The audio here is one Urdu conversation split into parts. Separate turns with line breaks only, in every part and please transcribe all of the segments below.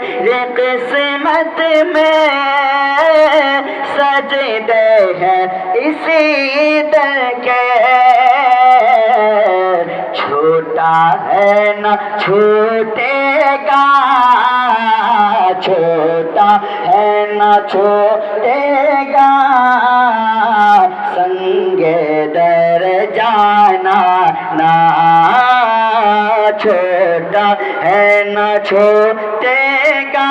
میری قسمت میں سجدے ہیں اسی در کے، چھوٹا ہے نہ چھوٹے گا، چھوٹا ہے نہ چھوٹے گا، سنگ در جانا نا، چھوٹا ہے نہ چھوٹے گا،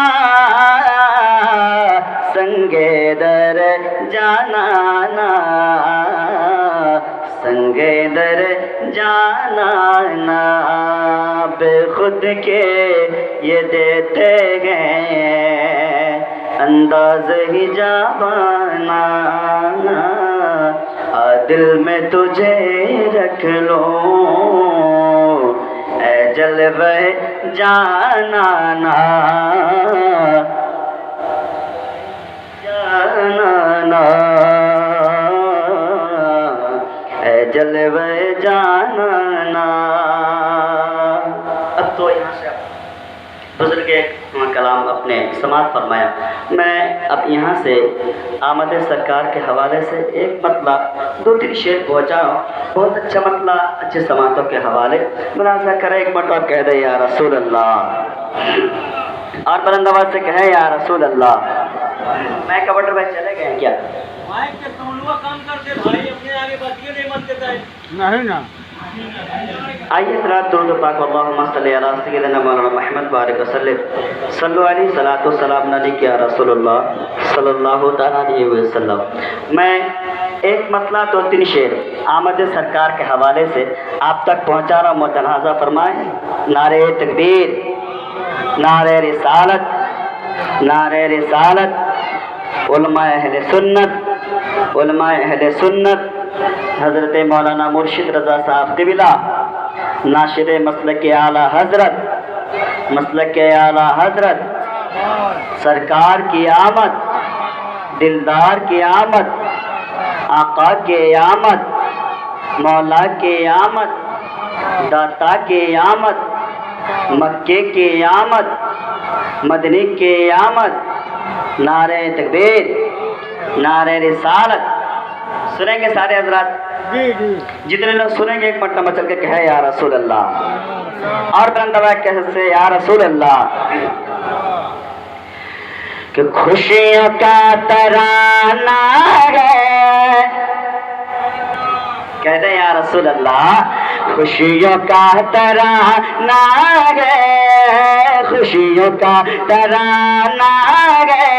سنگ در جانا نا، سنگ در جانا نا، بے خود کے یہ دیتے ہیں انداز ہی جانا، دل میں تجھے رکھ لو اے جلوہ جانا نا، جانا نا، اے جلوہ جانا نا۔ اب تو یہاں سے بزرگ ایک کلام اپنے سماعت فرمایا، میں اب یہاں سے آمد سرکار کے حوالے سے ایک مطلع 2-3 شعر پہنچا ہوں، بہت اچھا مطلع اچھے سماعتوں کے حوالے، ملاحظہ کریں ایک مرتبہ کہہ دے یا رسول اللہ، اور بلند آواز سے کہیں یا رسول اللہ۔ میں کبٹر بھائی چلے گئے ہیں کیا؟
مائک کے سملوا کام کرتے بھائی، اپنے آگے باتیاں نہیں مت دیتا ہے۔ نہیں نا،
آئیے صلاۃ درود پاک اللہم صلی علی سیدنا مولانا محمد بارک وسلم، صلو علیہ صلاۃ والسلام علیک یا رسول اللہ صلی اللہ تعالیٰ علیہ وسلم۔ میں ایک مطلع 2-3 شعر آمد سرکار کے حوالے سے آپ تک پہنچا رہا ہوں، متنازع فرمائیں۔ نعرہ تکبیر، نعرہ رسالت، نعرہ رسالت، علماء اہل سنت، علماء اہل سنت حضرت مولانا مرشد رضا صاحب قبلہ، ناشر مسلک اعلیٰ حضرت، مسلک اعلیٰ حضرت، سرکار کی آمد، دلدار کی آمد، آقا کی آمد، مولا کی آمد، داتا کی آمد، مکے کی آمد، مدنی کی آمد، نعرہ تکبیر، نعرہ رسالت۔ سنیں گے سارے حضرات؟ جتنے لوگ سنیں گے ایک مرتبہ چل کے کہے یا رسول اللہ، اور بلند آواز سے یا رسول اللہ۔ کہ خوشیوں کا ترانہ ہے، کہتے ہیں یا رسول اللہ، خوشیوں کا ترانہ ہے، خوشیوں کا ترانہ ہے،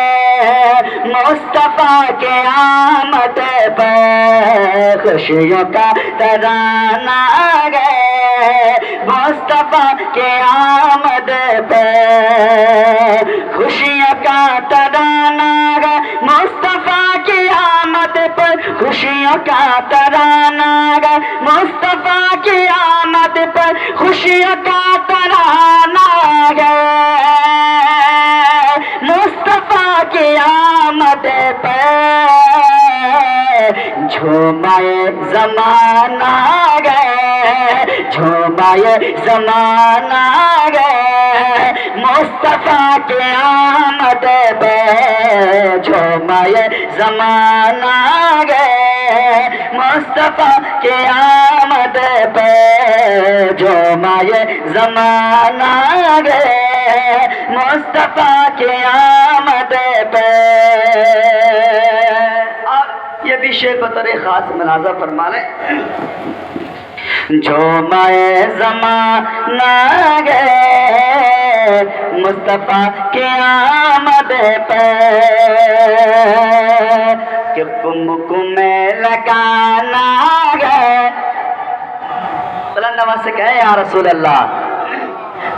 مصطفیٰ کے آمد پر خوشیوں کا ترانہ ہے، مصطفیٰ کے آمد پر خوشیوں کا ترانہ ہے، مصطفیٰ کی آمد پر خوشیوں کا ترانہ ہے، مصطفیٰ کی آمد پر خوشیوں کا ترانہ ہے، مصطفیٰ کی آمد پر جھومائے زمانہ گئے، جھومائے زمانہ گئے، مصطفیٰ کی آمد پر جھومائے زمانہ گئے، مصطفیٰ کی آمد پر جھومائے زمانہ گئے، مصطفیٰ کی آمد پر۔ اور یہ بھی شعر بطور خاص ملاحظہ فرما لیں۔ جھومائے زمانہ گئے، مصطفیٰ کی آمد پر، کہ کم میں لگانا گئے، بلند آواز سے کہیں یا رسول اللہ،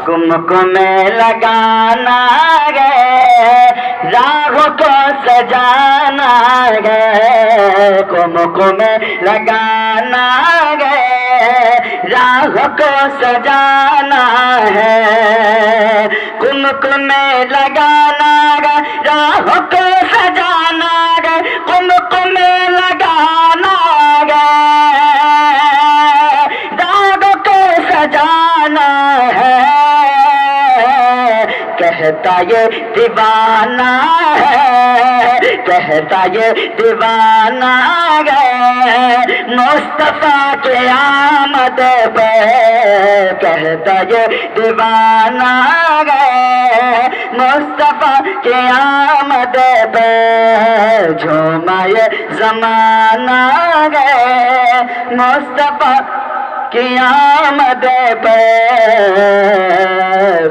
کم میں لگانا گئے، راہوں کو سجانا گئے، کم میں لگانا گئے، راہوں کو سجانا ہے، کم میں لگانا گئے، راہوں کو سجانا گئے، کم میں لگانا گئے، راہوں کو سجانا ہے، کہ کہتا یہ دیوانہ ہے، کہتا یہ دیوانہ ہے مصطفیٰ کے آمد پہ، کہتا یہ دیوانہ ہے مصطفیٰ کے آمد پہ، جھوما یہ زمانہ ہے مصطفیٰ کی آمد پہ،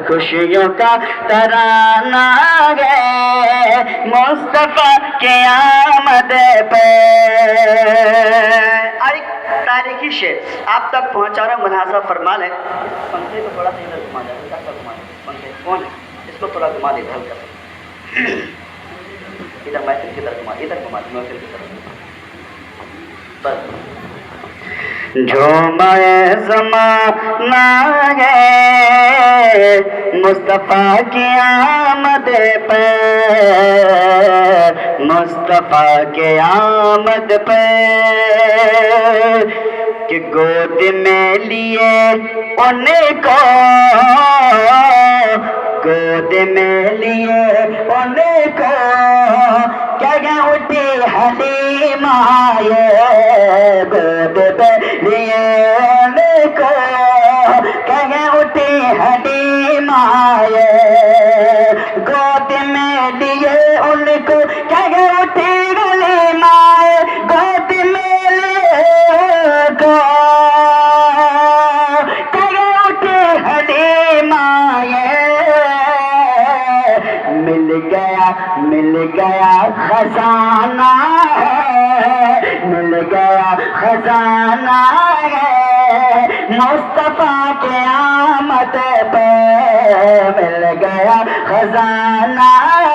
خوشیوں کا ترانہ ہے مصطفیٰ کی آمد پہ۔ اور ایک تاریخی شعر آپ تک پہنچا رہا ہوں، ملاحظہ فرما لیں۔ پنکھے کو تھوڑا سا ادھر گھما جائے، ادھر گھما دیں، پنکھے کون ہے اس کو تھوڑا گھما دیں ادھر کر، ادھر محفل کی طرف گھما، ادھر گھما دیں محفل کی طرف بس۔ جھومائے زمانہ ہے مصطفیٰ کی آمد پہ، مصطفیٰ کے آمد پہ، کہ گود میں لیے ان کو، گود میں لیے ان کو، کیا اٹھی حلیمہ یہ، گود میں لیے ان کو، کیا اٹھی حلیمہ یہ، گود میں لیے ان کو، کیا اٹھی حلیمہ یہ، گود میں لیے کو، کیا اٹھی حلیمہ یہ، مل گیا خزانہ ہے، مل گیا خزانہ ہے مصطفیٰ کے آمد پہ، مل گیا خزانہ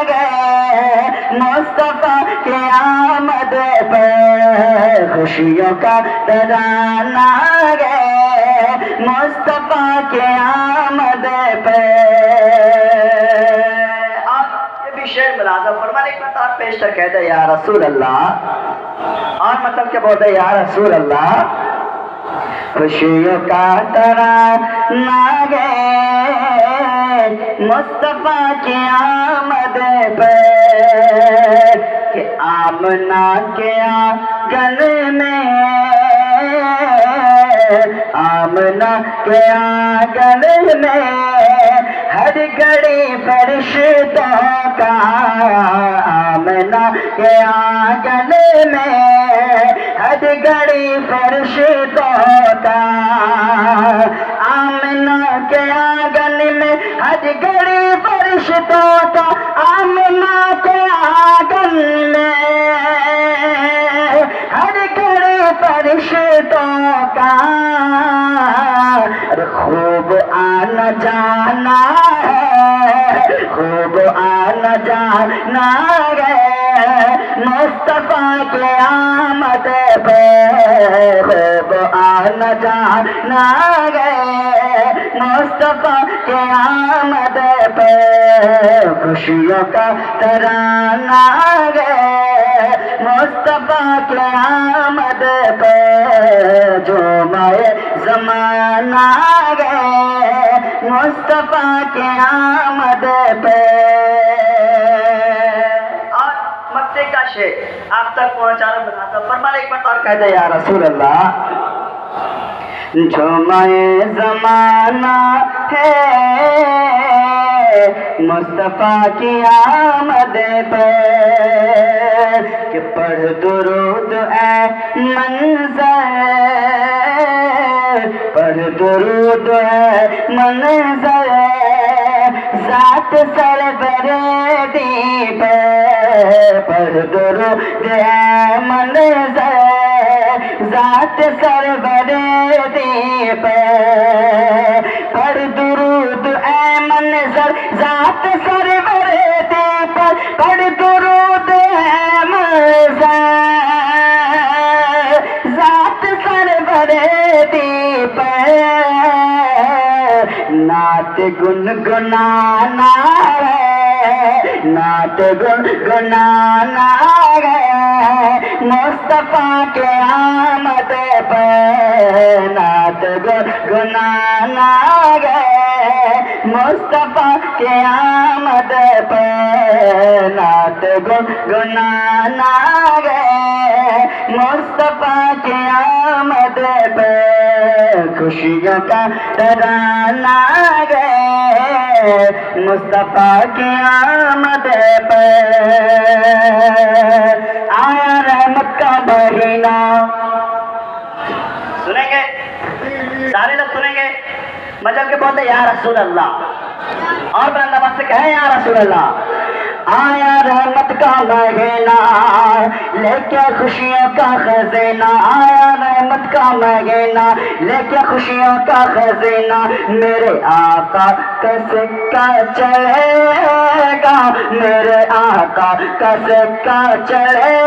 ہے مصطفیٰ کے آمد پہ، خوشیوں کا ترانہ ہے مصطفیٰ کے آمد پہ۔ شعر ملازم فرمانے ایک مطلب پیش تک کہتے ہیں یا رسول اللہ، اور مطلب کیا بولتے ہیں یا رسول اللہ، خوشیوں کا ترانہ ہے مصطفیٰ کی آمد پہ، کہ آمنہ کے آنگن میں، آمنہ کے آنگن میں ہر گھڑی فرشتوں کا، آمنہ کے آنگن میں ہر گھڑی فرشتوں کا، آمنہ کے آنگن میں ہر گھڑی فرشتوں کا، آمنہ کے آنگن میں ہر گھڑی فرشتوں کا، خوب آنا جانا ہے، خوب آنا جانا ہے مصطفیٰ کے آمد پہ، خوب آنا جانا ہے مصطفیٰ کے آمد پہ، خوشیوں کا ترانہ ہے مصطفیٰ کے آمد پہ، جھومائے زمانہ ہے مصطفیٰ کے آمد پہ۔ اور مکے کا شعر آپ تک پہنچا رہا بناتا فرمانے ایک بات اور کہتے ہیں یا رسول اللہ، جھومائے زمانہ ہے مصطفیٰ کی آمد پہ، کہ پڑھ درود اے منظر، پڑھ درود اے منظر ذات سربردی پہ، پڑھ درود اے منظر ذات سربردی پہ، پڑھ درود اے منظر ذات سربردی پر، پڑھ درود اے منظر ذات سربردی پر، نعت گنگنانا ہے، نعت گنگنانا ہے مصطفیٰ کے آمد پہ نعت گنگنانا گئے، مصطفیٰ کے آمد پہ نعت گنگنانا گئے، مصطفیٰ کے آمد پہ خوشیوں کا ترانہ گئے، مصطفیٰ کی آمد پہ آیا رحمت کا مہینہ۔ سنیں گے سارے لوگ سنیں گے، مچل کے بولتے یا رسول اللہ، اور بلند آواز سے کہیں یا رسول اللہ۔ آیا رحمت کا مہینہ لے کے خوشیوں کا خزینہ، آیا رحمت کا مہینہ لے کے خوشیوں کا خزینہ، میرے آقا کا سکہ چلے گا، میرے آقا کا سکہ چلے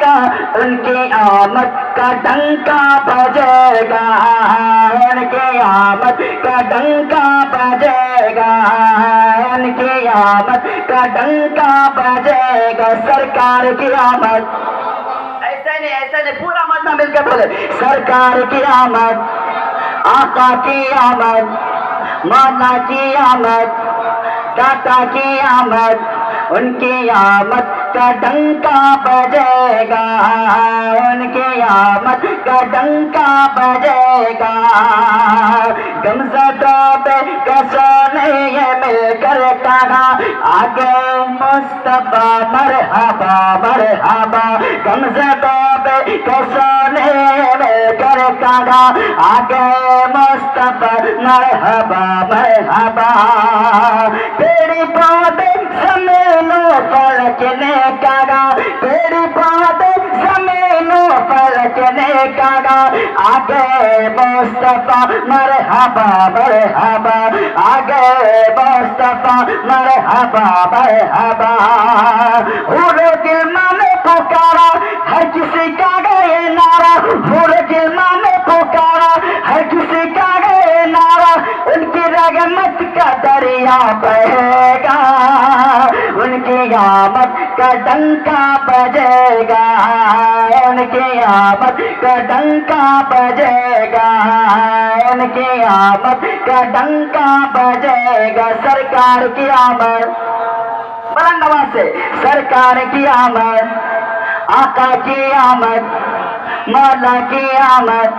گا، ان کی آمد کا ڈنکا بجے گا، ان کی آمد کا ڈنکا بجے گا، ان کی آمد کا ڈنکا بجے گا، سرکار کی آمد۔ ایسے نہیں پورا مدہ مل کے بولے، سرکار کی آمد، آقا کی آمد، مولا کی آمد، داتا کی آمد، ان کی آمد کا ڈنکا بجے گا، ان کی آمد کا ڈنکا بجے گا، غمزدوں پہ کسوں نے یہ مل کر کہا آگے مصطفیٰ مرحبا مرحبا، غمزدوں پہ کسوں نے مل کر کہا آگے مصطفیٰ مرحبا مرحبا، تیری بات زمین و فلک نے کہا، تیری بات زمین و فلک نے کہا آگے مصطفیٰ مرحبا مرحبا، آگے مصطفیٰ مرحبا مرحبا، حور گلما نے پکارا ہر کسی کا گئے نعرہ، حور گلما نے پکارا ہر کسی کا گئے نعرہ، ان کی رحمت کا دریا بہے گا، ان کی آمد کا ڈنکا بجے گا، ان کی آمد کا ڈنکا بجے گا، ان کی آمد کا ڈنکا بجے گا، سرکار کی آمد، بلند آواز سے سرکار کی آمد، آقا کی آمد، مولا کی آمد،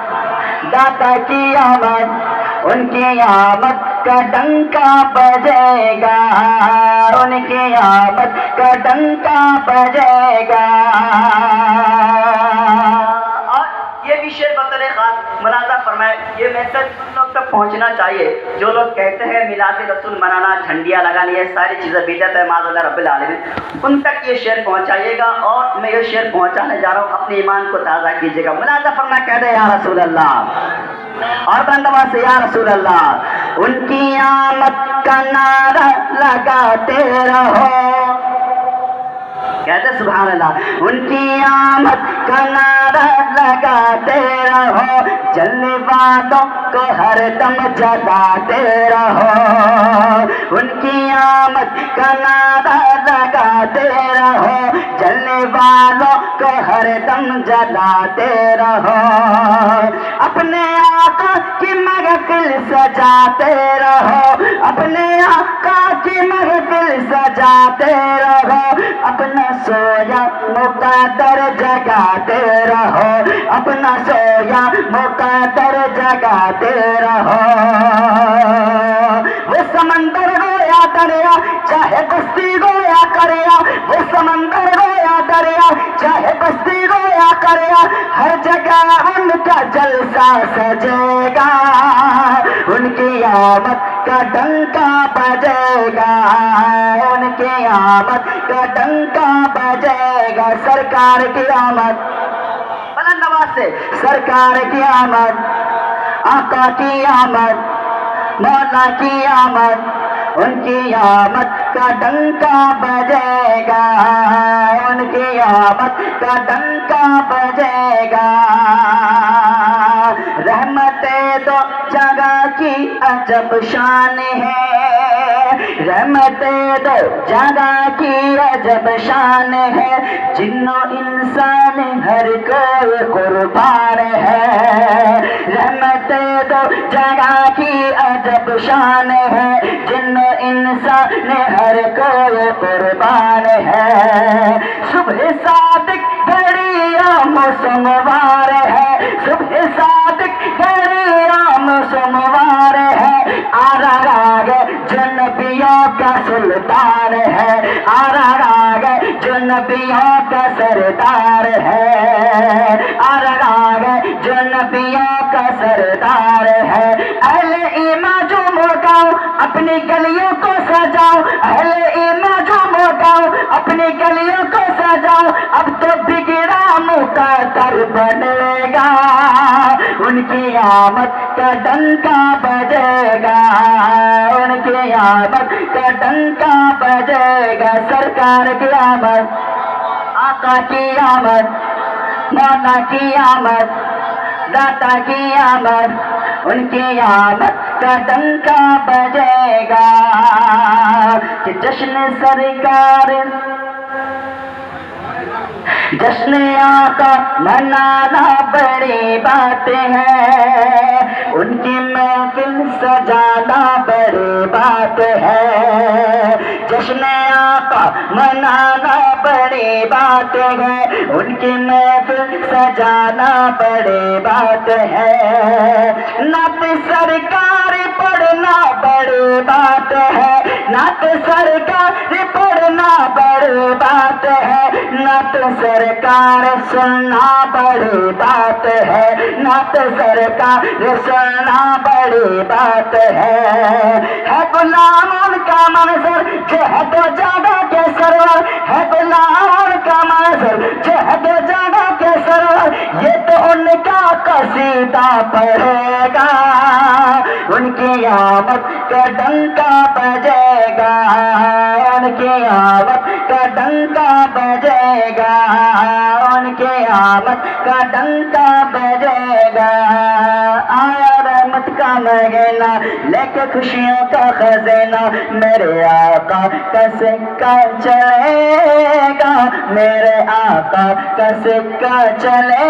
داتا کی آمد، ان کی آمد کا ڈنکا بجے گا، ان کی آمد کا ڈنکا بجے گا۔ اور یہ بھی شعر بطور خاص ملاحظہ فرمائے، یہ میسج ان لوگ تک پہنچنا چاہیے جو لوگ کہتے ہیں میلاد رسول منانا، جھنڈیاں لگانی، یہ ساری چیزیں بدعت ہے معاذ اللہ رب العالمین، ان تک یہ شعر پہنچائیے گا، اور میں یہ شعر پہنچانے جا رہا ہوں، اپنے ایمان کو تازہ کیجیے گا۔ ملاحظہ فرمائے، کہہ دے یا رسول اللہ، اور بندوا سے یا رسول اللہ، ان کی آمد کا نعرہ لگاتے رہو، کہتے سبحان اللہ، ان کی آمد کا نعرہ لگاتے رہو، جلنے والوں کو ہر دم جگاتے رہو، ان کی آمد کا نعرہ لگاتے رہو، جلنے والوں کو ہر دم جلاتے رہو، اپنے آقا کی محفل سجاتے رہو، اپنے آقا کی محفل سجاتے رہو، اپنا سویا مقدر جگاتے رہو، اپنا سویا مقدر جگاتے رہو، وہ سمندر گویا دریا چاہے بستی گویا کریا، وہ سمندر گویا دریا چاہے بستی گویا کریا، ہر جگہ ان کا جلسہ سجے گا، ان کی آمد کا ڈنکا بجے گا، ان کی آمد کا ڈنکا بجے گا، سرکار کی آمد، بلند آواز سے سرکار کی آمد، آقا کی آمد، مولا کی آمد، ان کی آمد کا ڈنکا بجے گا، ان کی آمد کا ڈنکا بجے گا، رحمت دو جگہ کی عجب شان ہے، رحمت دو جگہ کی عجب شان ہے، جن و انسان ہر کوئی قربان ہے، رحمت دو جگہ کی عجب شان ہے، جن و انسان ہر کوئی قربان ہے، صبح صادق گھڑیاں سموار ہے، صبح صادق گھڑیاں سموار ہے، آراگ جو نبیوں کا سلطان ہے، آراگ جو نبیوں کا سردار ہے، آراگ جو نبیوں کا سردار ہے، اہل ایمان جو موٹاؤ اپنی گلیوں کو سجاؤ، اہل ایمان جو موٹاؤ اپنی گلیوں کو سجاؤ، اب تو بگڑا مقدر بنے گا، ان کی آمد کا ڈنکا بجے گا، ان کی آمد کا ڈنکا بجے گا، سرکار کی آمد، آقا کی آمد، مولا کی آمد، داتا کی آمد، ان کی آمد کا ڈنکا بجے گا، کہ جشن سرکار جشن آقا منانا بڑی بات ہے، ان کی محفل سجانا بڑی بات ہے، جشن آقا منانا بڑی بات ہے، ان کی محفل سجانا بڑی بات ہے، نعت سرکار پڑھنا بڑی بات ہے، نعت سرکار پڑھنا بڑی بات ہے، نعت سرکار سننا بڑی بات ہے، نعت سرکار سننا بڑی بات ہے غلام ان کا منظر جو ہے تو جگہ کے سرور، ہے غلام ان کا منظر جو ہے تو جگہ کے سرور، یہ تو ان کا قصیدہ پڑھے گا، ان کی آمد کا ڈنکا بجے گا، ان کی آمد کا ڈنکا بجے گا، ان کی آمد کا ڈنکا بجے گا، آیا رحمت کا مہینہ لے کے خوشیوں کا خزینہ، میرے آقا کا سکہ چلے گا، میرے آقا کا سکہ چلے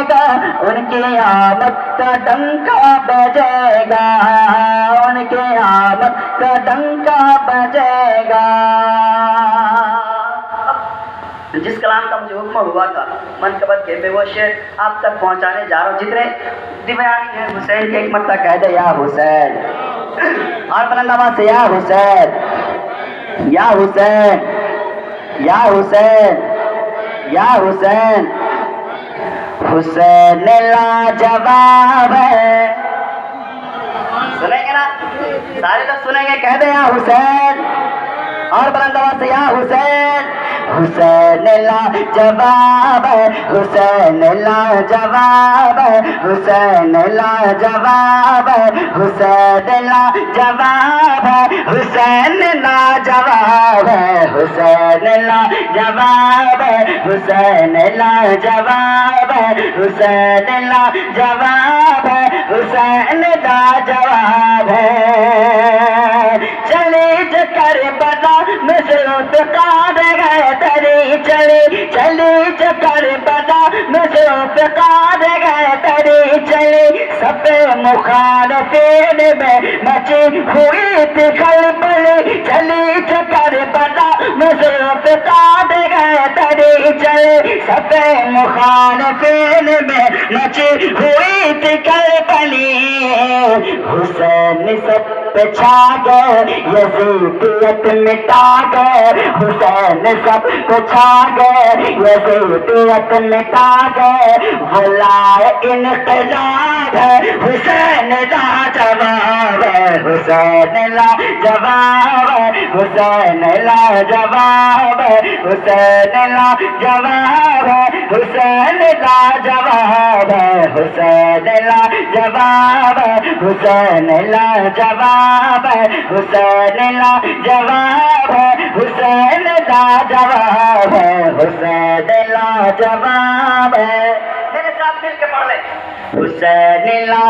گا، ان کی آمد کا ڈنکا بجے گا، ان کی آمد کا ڈنکا بجے گا۔ جس کلام کا مجھے حکم ہوا تھا منقبت کے میں وہ شعر آپ تک پہنچانے جا رہا ہوں، جتنے دیوانی ہیں حسین کی ایک مرتبہ کہہ دے یا حسین، اور بلند آواز سے یا حسین، یا حسین، یا حسین، یا حسین، حسین لاجواب ہے، سنیں گے نا سارے لوگ سنیں گے، کہہ دے یا حسین، اور بلند آواز سے یا حسین، حسین لاجواب ہے، حسین لاجواب ہے، حسین لاجواب ہے، حسین لاجواب ہے، حسین لاجواب ہے، حسین لاجواب ہے، حسین لاجواب ہے، حسین لاجواب ہے، حسین لاجواب ہے، چلی جو کربلا میں ذوالفقار گئے تری، چلی جو کربلا میں ذوالفقار گئے تری، چلی سب مخالفین میں مچی ہوئی تھی کھلبلی، چلی جو کربلا میں ذوالفقار گئے تری، چلی سب مخالفین میں مچی ہوئی تھی کھلبلی، حسین سب پہ چھا گئے، یزیدیت مٹا گئے، حسین سب پہ چھا گئے، یزیدیت مٹا گئے، وہ لائے انقلاب ہے، حسین لاجواب ہے، حسین لاجواب ہے، حسین لاجواب ہے، حسین لاجواب ہے، حسین لاجواب ہے، حسین لاجواب ہے، حسین لاجواب ہے، حسین لاجواب ہے، حسین لاجواب ہے، حسین لاجواب ہے، میرے سامنے مل کے پڑھ لیں. حسین لا،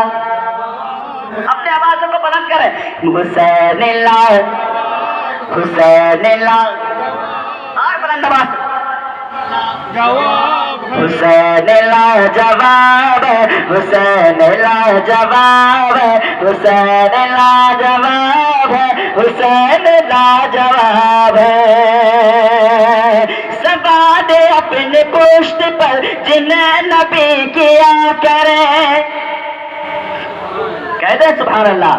اپنے آوازوں کو بلند کریں. حسین لا، حسین لا، اور بلند آواز. حسین لا جواب ہے، حسین لا جواب ہے، حسین لا جواب ہے، حسین لا جواب ہے. سواد اپنے پشت پر جنہیں نبی کیا کرے. کہہ دیں سبحان اللہ.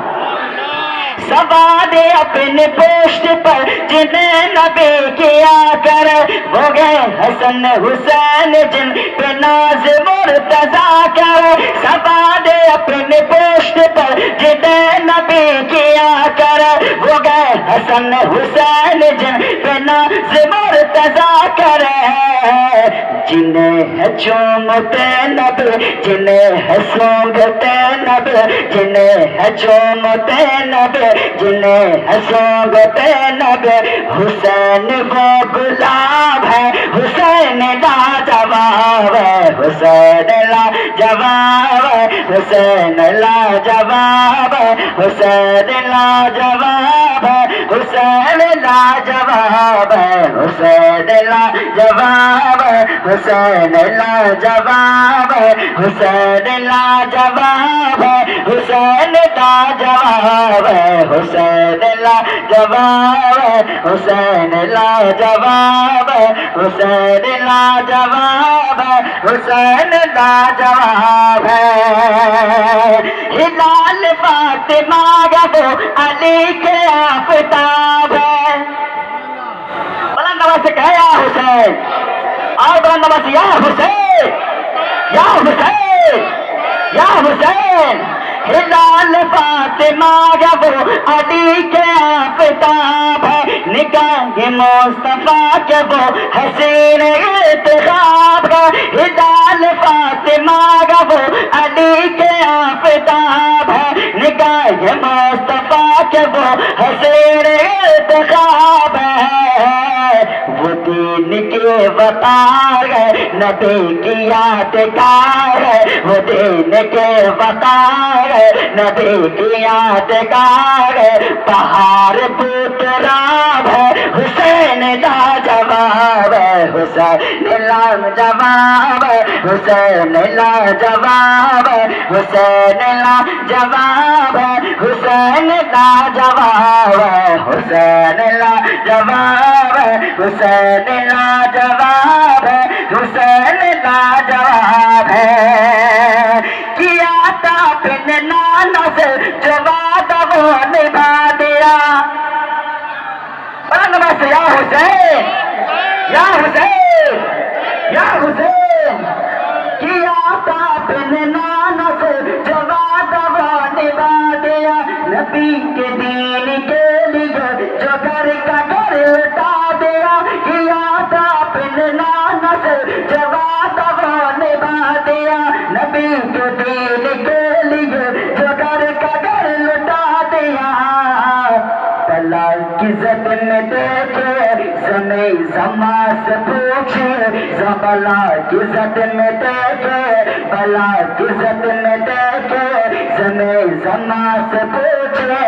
سواد اپنے پشت پر جنہیں نبی کیا کرے، وہ گئے حسن حسین جن پہ ناز مرتضیٰ کرے. سواد اپنے پشت پر جنہیں نبی کیا کرے، وہ گئے حسن حسین جن پہ ناز مرتضیٰ کرے. جنہیں ہے چومتے نبی، جنہیں ہے سونگتے نبی، جنہیں ہے چومتے نبی، جنہیں ہے سونگتے نبی. حسین وہ گلاب ہے، حسین لا جواب ہے، حسین لا جواب ہے، حسین لا جواب ہے، حسین لا جواب ہے، حسین لا جواب ہے، حسین لا جواب ہے، حسین لا جواب ہے، حسین لا جواب ہے، حسین لا جواب ہے، حسین لا جواب ہے، حسین لا جواب ہے، حسین لا جواب ہے، حسین لا جواب ہے. ہلال فاطمہ کا وہ علی کے آفتاب ہے. بلند آواز سے کہے یا حسین، اور بلند آواز سے یا حسین، یا حسین، یا حسین. ہلال فاطمہ کا وہ علی کے آفتاب ہے، نگاہ مصطفیٰ کے وہ حسین انتخاب ہے. ہلال فاطمہ کا وہ علی کے آفتاب ہے، نگاہ مصطفیٰ کے وہ حسین انتخاب ہے. وہ دین کے وقار ہے، نبی کی یادگار ہے. وہ دین کے وقار ہے، نبی کی یادگار ہے. پہاڑ بوتراب ہے، حسین لا جواب ہے، حسین لا جواب ہے، حسین لا جواب ہے، حسین لا جواب ہے، حسین لا جواب ہے، حسین لا جواب ہے، حسین لا جواب ہے، حسین لا جواب ہے. کیا تھا اپنے نانا سے جو وعدہ وہ نبھا دیا. بلند آواز سے یا حسین، یا حسین، یا حسین. کیا تھا اپنے نانا سے جو وعدہ وہ نبھا دیا. نبی کے دین کے لیے جو گھر کا گھر لٹا دیا. کیا تھا اپنے نانا سے جو وعدہ وہ نبھا دیا. نبی کے دین کے لیے جو گھر کا گھر لٹا دیا. بلا کی زد میں دیکھے زمین زمان سے پوچھے، بلا کی زد میں دیکھے، بلا کی زد میں دیکھے زمین زمان سے پوچھے.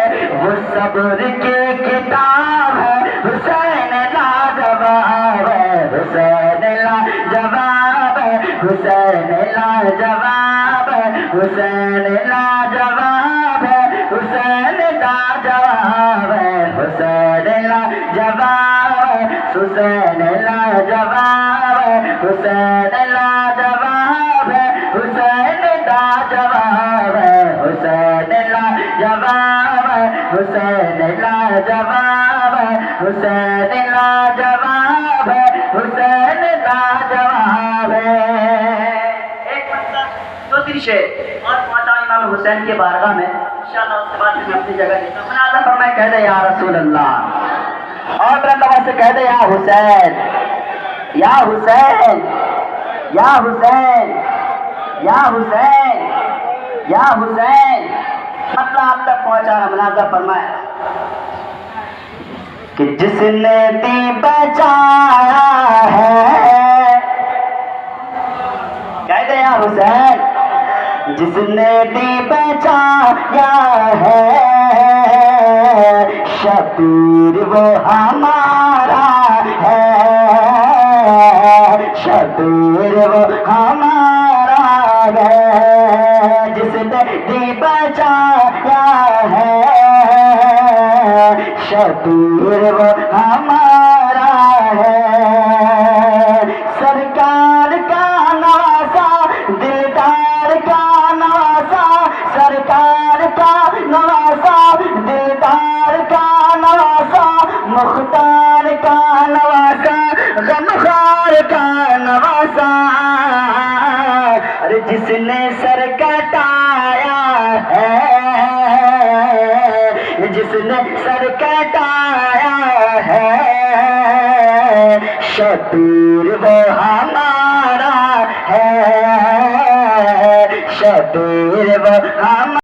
وہ صبر کی کتاب ہے، حسین لا جواب ہے، حسین لا جواب ہے، حسین لا جواب ہے، حسین لا جواب ہے، حسین لا جواب ہے، حسین لا جواب ہے، حسین لا جواب ہے، حسین لا جواب ہے، حسین لا جواب ہے، حسین لا جواب ہے، حسین لا جواب ہے، حسین لا جواب ہے، حسین لا جواب ہے. ایک مسئلہ دو تین شعر اور پہنچاؤ امام حسین کے بارگاہ میں، انشاءاللہ اس کے بعد میں اپنی جگہ لیتا ہوں. مناظر فرمائے کہہ دے یا رسول اللہ، اور بلند آواز سے کہہ دے یا حسین، یا حسین، یا حسین، یا حسین، یا حسین. مطلب آپ تک پہنچانا. مناظر فرمائے کہ جس نے بھی بچایا ہے، کہہ دے یا حسین. جس نے بھی بچایا ہے شبیر وہ ہمارا ہے شبیر وہ ہمارا ہے جس نے بھی بچایا ہے شبیر وہ ہمارا ہے سرکار کا نواسا دلدار کا نواسا سرکار کا نواسا دلدار کا نواسا مختار کا نواسا غمخوار کا نواسا اور جس نے سر کٹایا ہے جس نے سر کٹایا ہے شبیر وہ ہمارا ہے شبیر وہ ہمارا